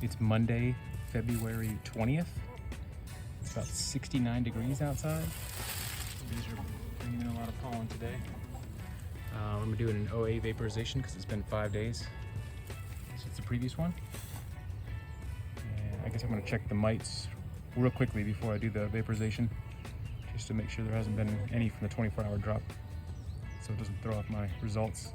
It's Monday, February 20th. It's about 69 degrees outside. Bees are bringing in a lot of pollen today. I'm doing an OA vaporization because it's been 5 days since the previous one. And I guess I'm going to check the mites real quickly before I do the vaporization, just to make sure there hasn't been any from the 24-hour drop, so it doesn't throw off my results.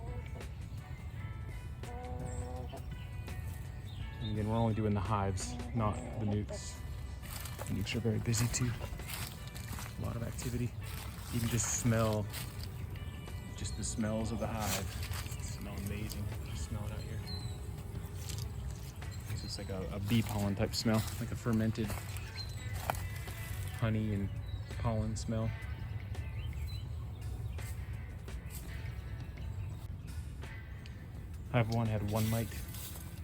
And again, we're only doing the hives, not the nukes. The nukes are very busy too. A lot of activity. You can just smell, just the smells of the hive. It smells amazing. Just smell it out here. It's just like a bee pollen type smell, like a fermented honey and pollen smell. Hive 1 had 1 mite.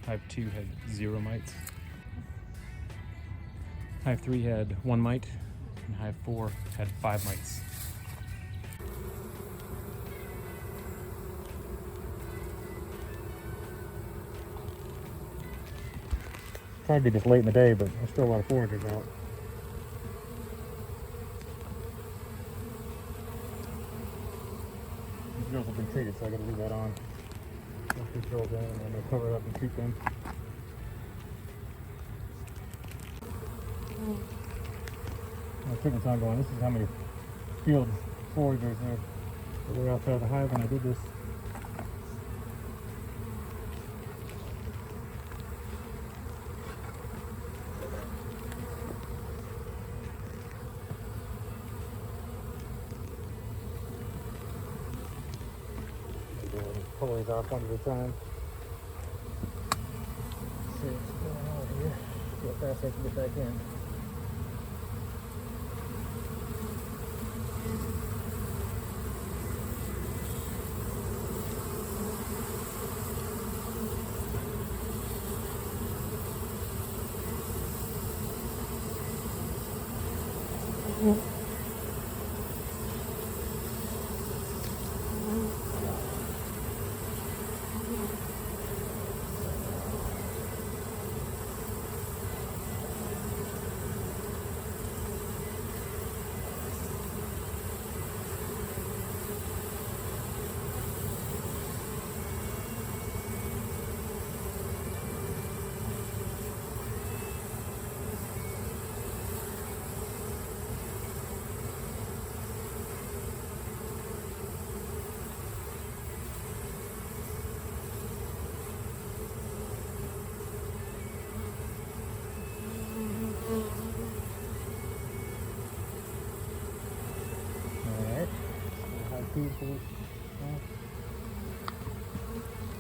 Hive 2 had 0 mites. Hive 3 had 1 mite, and Hive 4 had 5 mites. Tried to be this late in the day, but there's still a lot of foragers out. These girls have been treated, so I gotta leave that on. Once these girls in, and then they'll cover it up and treat them. My treatment's ongoing. This is how many field foragers there were outside the hive when I did this. Pull these off one at a time. See what's going on here. See how fast I can get back in.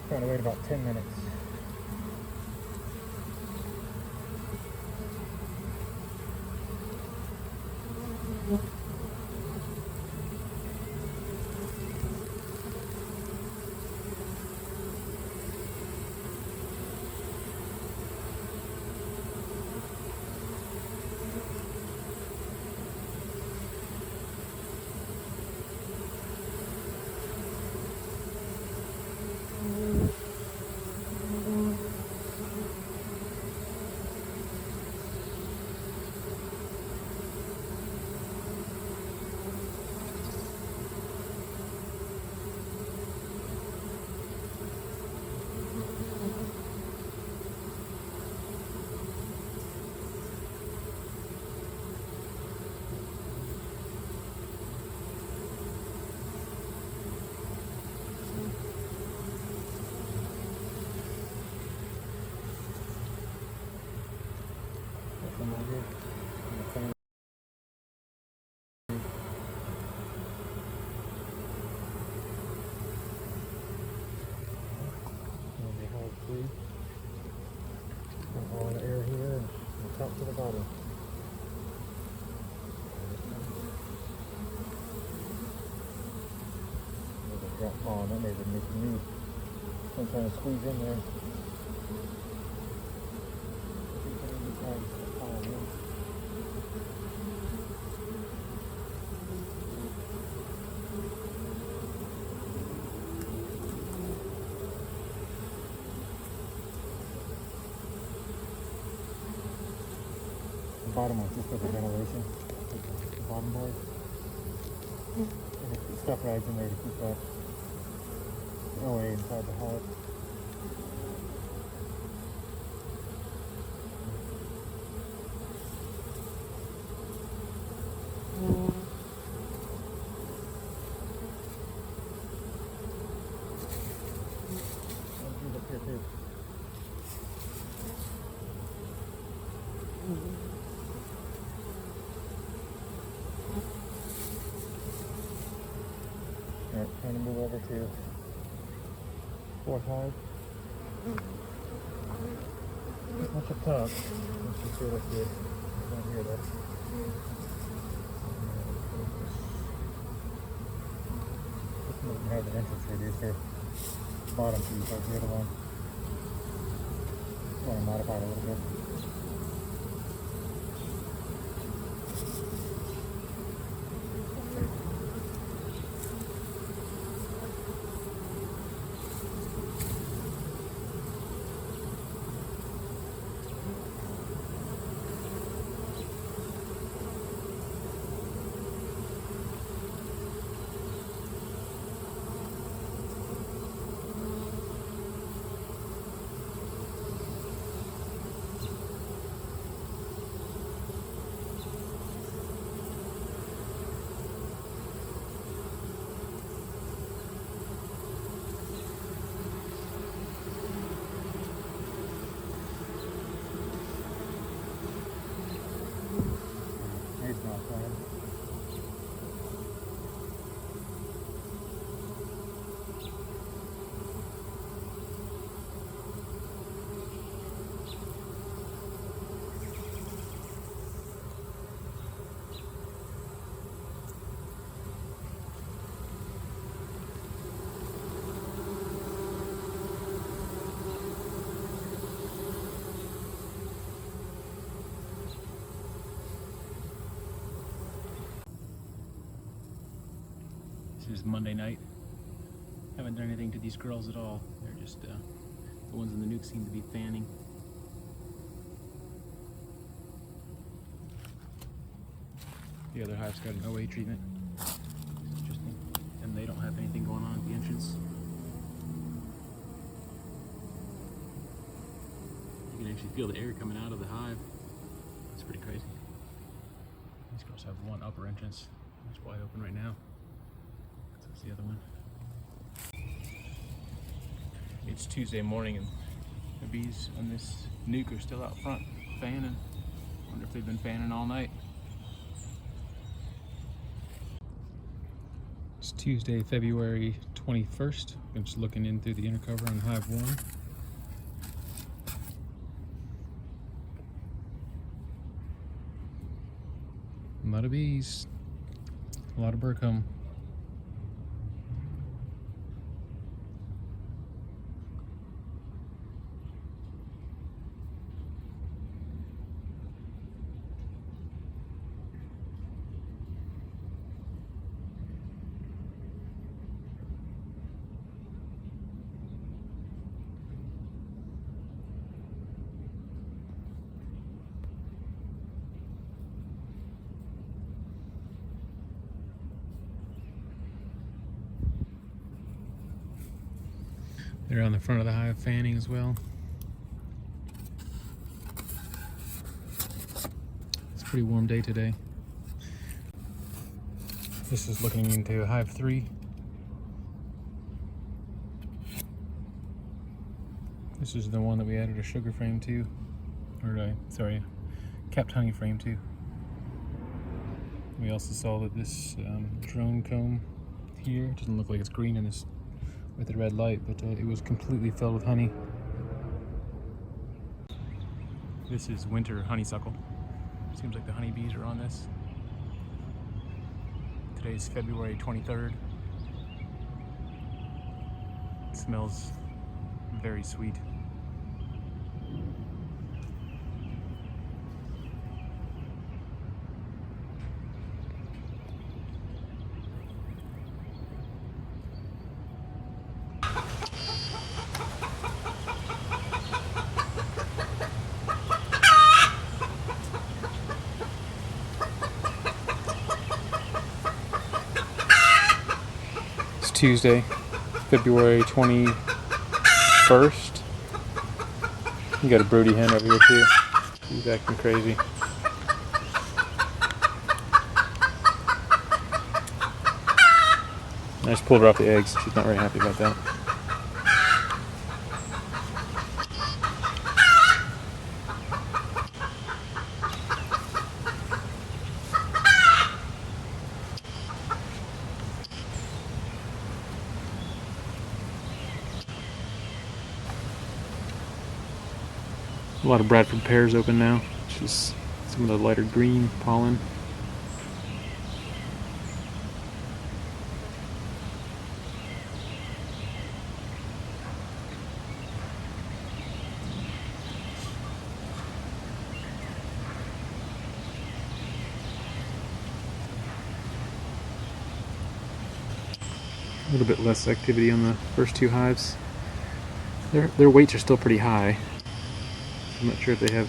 Trying to wait about 10 minutes. All the air here and from the top to the bottom. There's a drop ball in there that makes me sometimes squeeze in there. bottom one's just for the ventilation. The bottom board. And it's stuff rags in there to keep that OA inside the hive. Alright, trying to move over to fourth hive. Much up top. Let's just see what I see. Down here though. This one doesn't have an entrance radius here. Bottom piece, like the other one. I want to modify it a little bit. He's not playing. This is Monday night. Haven't done anything to these girls at all. They're just, the ones in the nuke seem to be fanning. The other hive's got an OA treatment. It's interesting. And they don't have anything going on at the entrance. You can actually feel the air coming out of the hive. It's pretty crazy. These girls have one upper entrance. It's wide open right now. That's the other one. It's Tuesday morning and the bees on this nuke are still out front fanning. Wonder if they've been fanning all night. It's Tuesday, February 21st. I'm just looking in through the inner cover on Hive 1. A lot of bees, a lot of burrcomb. They're on the front of the hive fanning as well. It's a pretty warm day today. This is looking into Hive 3. This is the one that we added a sugar frame to, or sorry, capped honey frame to. We also saw that this drone comb here doesn't look like it's green in this with the red light, but it was completely filled with honey. This is winter honeysuckle. Seems like the honeybees are on this. Today's February 23rd. It smells very sweet. Tuesday, February 21st. You got a broody hen over here too. She's acting crazy. I just pulled her off the eggs. She's not very happy about that. A lot of Bradford pears open now, which is some of the lighter green pollen. A little bit less activity on the first two hives. Their weights are still pretty high. I'm not sure if they have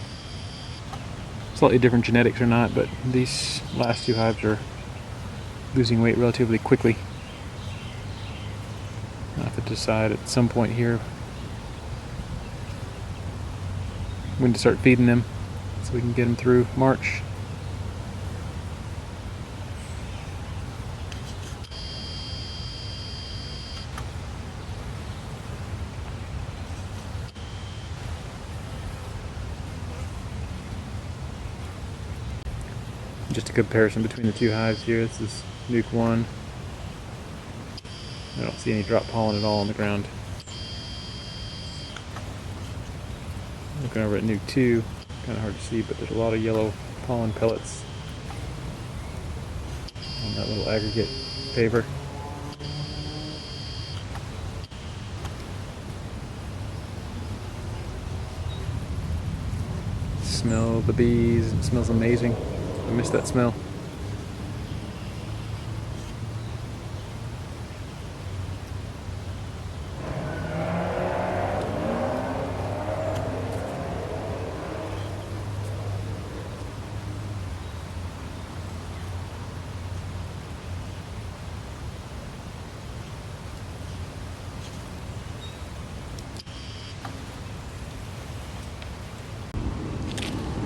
slightly different genetics or not, but these last two hives are losing weight relatively quickly. I'll have to decide at some point here when to start feeding them so we can get them through March. Just a comparison between the two hives here. This is Nuke 1. I don't see any drop pollen at all on the ground. Looking over at Nuke 2, kind of hard to see, but there's a lot of yellow pollen pellets on that little aggregate paper. Smell the bees. It smells amazing. I miss that smell.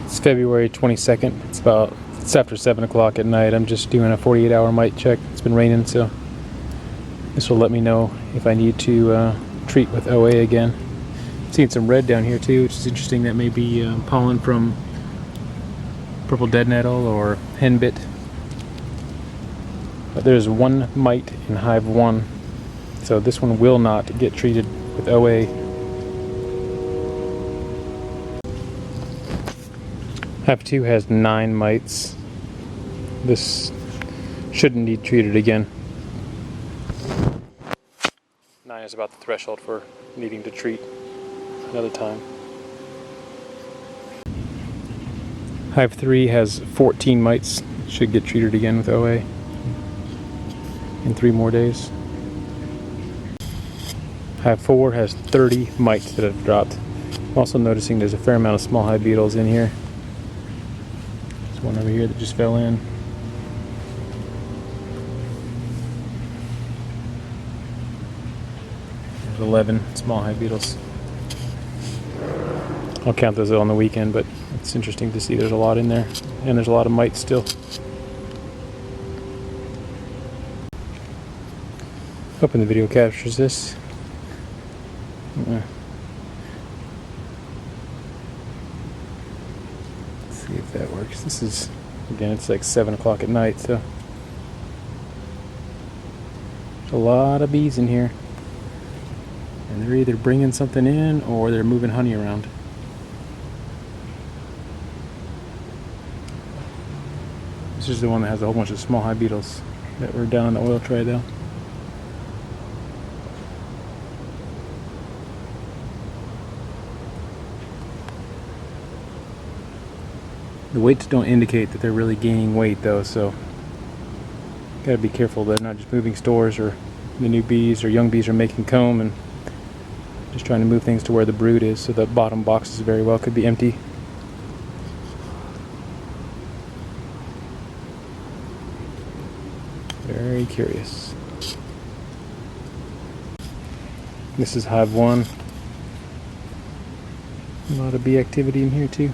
It's February 22nd. It's after 7 o'clock at night. I'm just doing a 48-hour mite check. It's been raining, so this will let me know if I need to treat with OA again. Seeing some red down here too, which is interesting. That may be pollen from purple dead nettle or henbit. But there's one mite in hive 1, so this one will not get treated with OA. Hive 2 has 9 mites. This shouldn't need treated again. 9 is about the threshold for needing to treat another time. Hive 3 has 14 mites. Should get treated again with OA in 3 more days. Hive 4 has 30 mites that have dropped. I'm also noticing there's a fair amount of small hive beetles in here. There's one over here that just fell in. There's 11 small hive beetles. I'll count those on the weekend, but it's interesting to see there's a lot in there, and there's a lot of mites still. Hoping the video captures this. Let's see if that works. This is, again, it's like 7 o'clock at night, so there's a lot of bees in here. And they're either bringing something in or they're moving honey around. This is the one that has a whole bunch of small hive beetles that were down in the oil tray though. The weights don't indicate that they're really gaining weight though, so gotta be careful they're not just moving stores or the new bees or young bees are making comb and just trying to move things to where the brood is, so the bottom boxes very well could be empty. Very curious. This is Hive 1. A lot of bee activity in here too.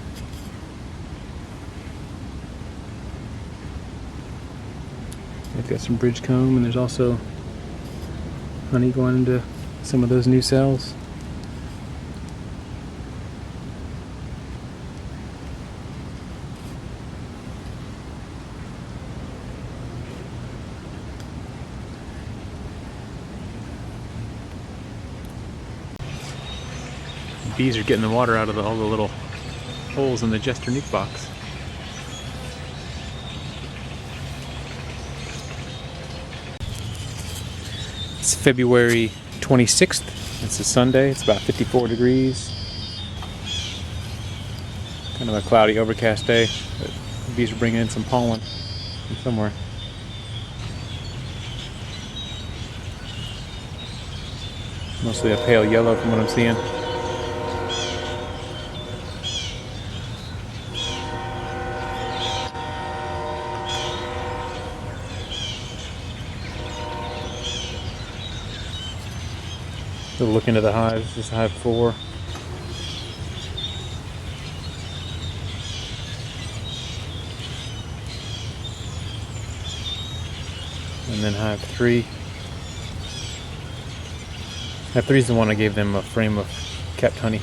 They've got some bridge comb, and there's also honey going into some of those new cells. Bees are getting the water out of all the little holes in the jester nuke box. It's February 26th. It's a Sunday. It's about 54 degrees. Kind of a cloudy, overcast day. But the bees are bringing in some pollen from somewhere. Mostly a pale yellow from what I'm seeing. So look into the hives. This is Hive 4. And then Hive 3. Hive 3 is the one I gave them a frame of kept honey.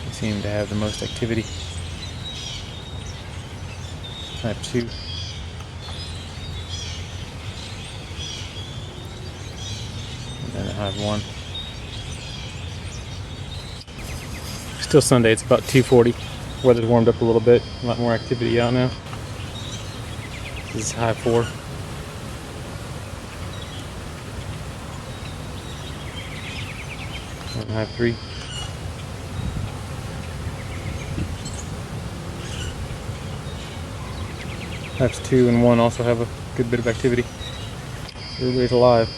They seem to have the most activity. Hive 2. And then Hive 1. Still Sunday, it's about 2:40. Weather's warmed up a little bit, a lot more activity out now. This is Hive 4. And Hive 3. Hives 2 and 1 also have a good bit of activity. Everybody's alive.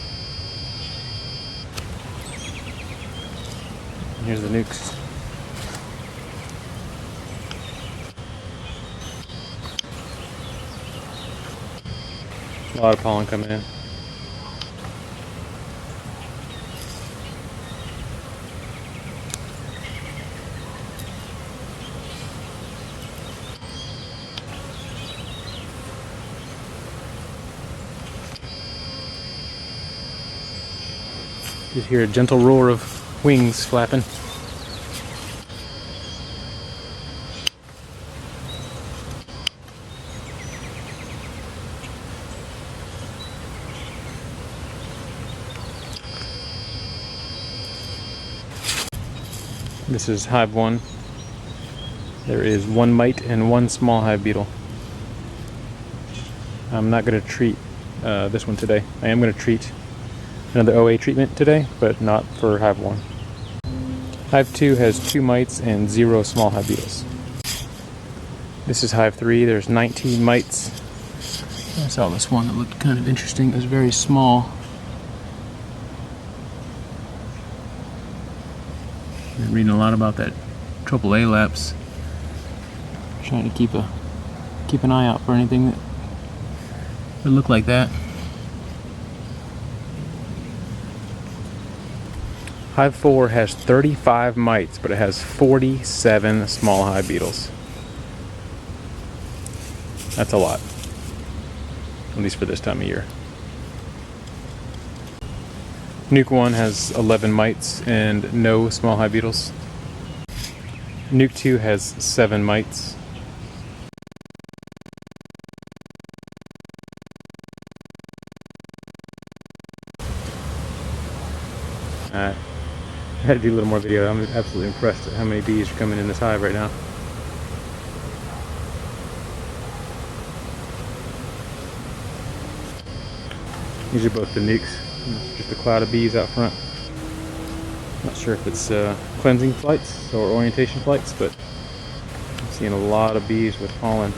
And here's the nukes. A lot of pollen coming in. You hear a gentle roar of wings flapping. This is Hive 1. There is one mite and one small hive beetle. I'm not going to treat this one today. I am going to treat another OA treatment today, but not for Hive 1. Hive 2 has 2 mites and 0 small hive beetles. This is Hive 3. There's 19 mites. I saw this one that looked kind of interesting. It was very small. Been reading a lot about that Tropilaelaps. Trying to keep an eye out for anything that would look like that. Hive 4 has 35 mites, but it has 47 small hive beetles. That's a lot, at least for this time of year. Nuke 1 has 11 mites and no small hive beetles. Nuke 2 has 7 mites. I had to do a little more video. I'm absolutely impressed at how many bees are coming in this hive right now. These are both the nukes. Just a cloud of bees out front. Not sure if it's cleansing flights or orientation flights, but I'm seeing a lot of bees with pollen.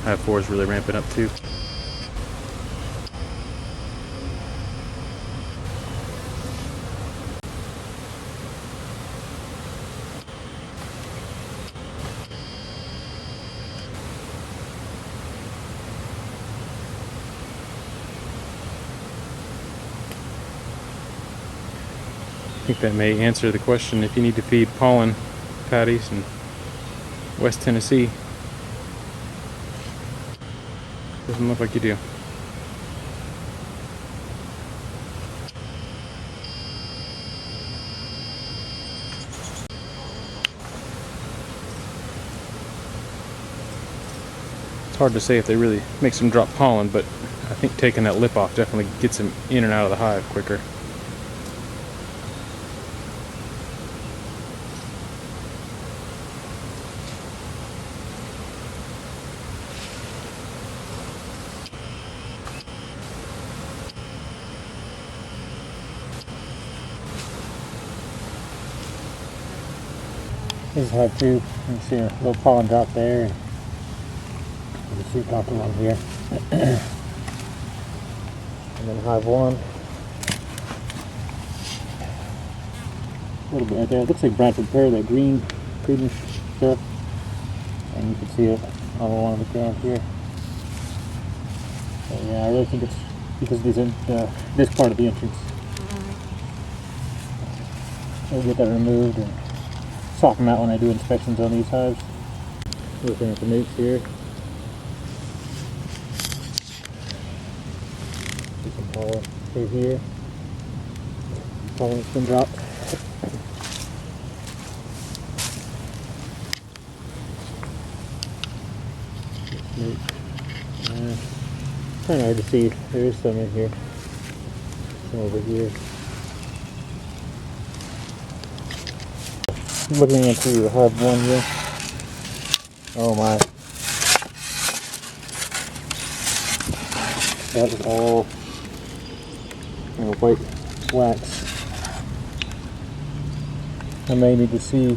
Hive 4 is really ramping up too. think that may answer the question if you need to feed pollen patties in West Tennessee. Doesn't look like you do. It's hard to say if they really makes them drop pollen, but I think taking that lip off definitely gets them in and out of the hive quicker. This is hive 2. You can see a little pollen drop there. And you can see a couple on here. And then hive 1. A little bit right there. It looks like Bradford pear, that green stuff. And you can see it all along the ground here. So yeah, I really think it's because these this part of the entrance. We'll get that removed and swap them out when I do inspections on these hives. Looking at the mates here. See some pollen through here. Pollen's been dropped. Kind of hard to see. There is some in here. Some over here. Looking into hive 1 here. Oh my. That is all white wax. I may need to see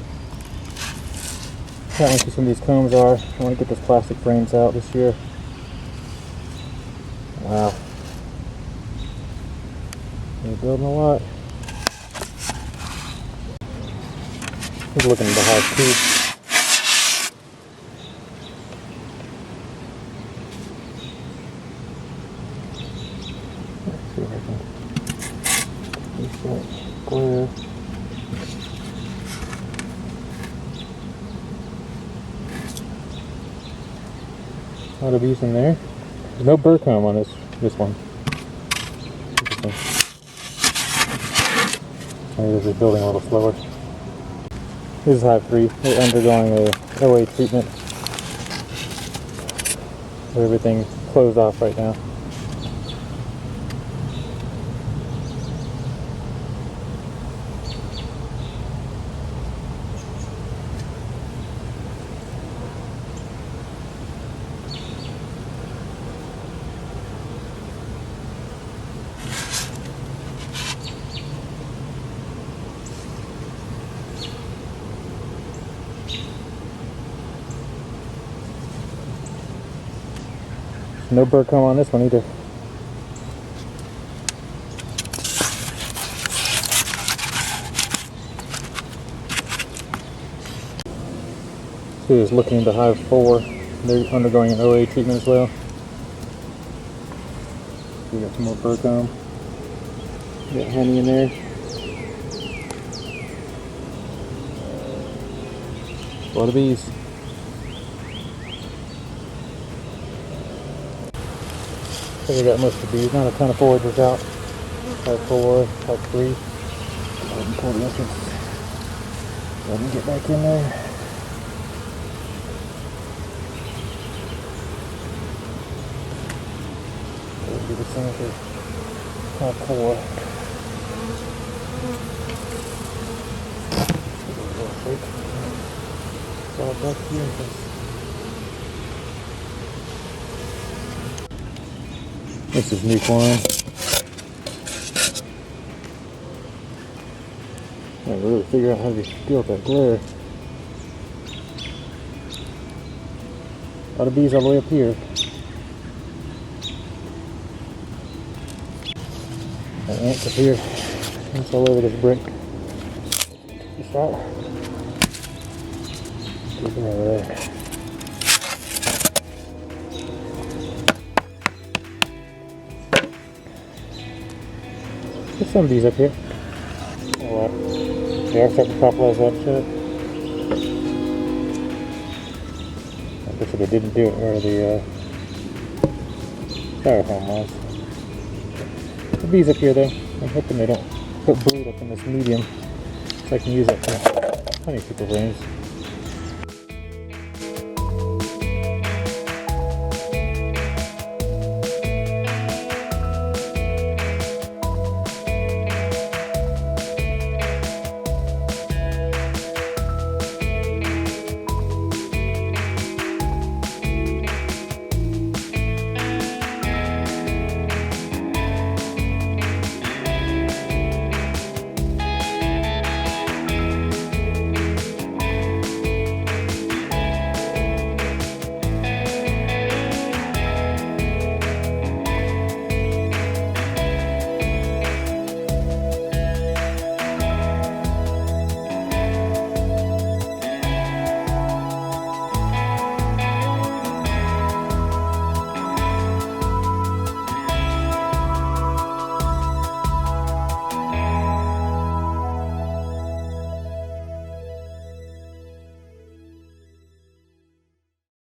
how empty some of these combs are. I want to get those plastic frames out this year. Wow. They're building a lot. He's looking at the hive 2. Let's see if I can use that glare. A lot of bees in there. There's no burr comb on this one. Maybe this is building a little slower. This is hive 3. We're undergoing a OA treatment. So everything's closed off right now. No burr comb on this one either. He is looking into hive 4. They're undergoing an OA treatment as well. We got some more burr comb. We got honey in there. A lot of bees. I think we got most of the bees. Not a ton of foragers out. Hive 4, hive 3. Go ahead and pull the entrance. Let me get back in there. That'll be the same for hive 4. All back to the entrance. This is nuke 1. I gotta really figure out how to deal with that glare. A lot of bees all the way up here. Got ants up here. Ants all over this brick. Take a shot. Keep them over there. There's some bees up here. what? They are starting to Tropilaelaps up shit. I guess they didn't do it where the styrofoam was. The bees up here though, I'm hoping they don't put brood up in this medium so I can use it for honey super frames.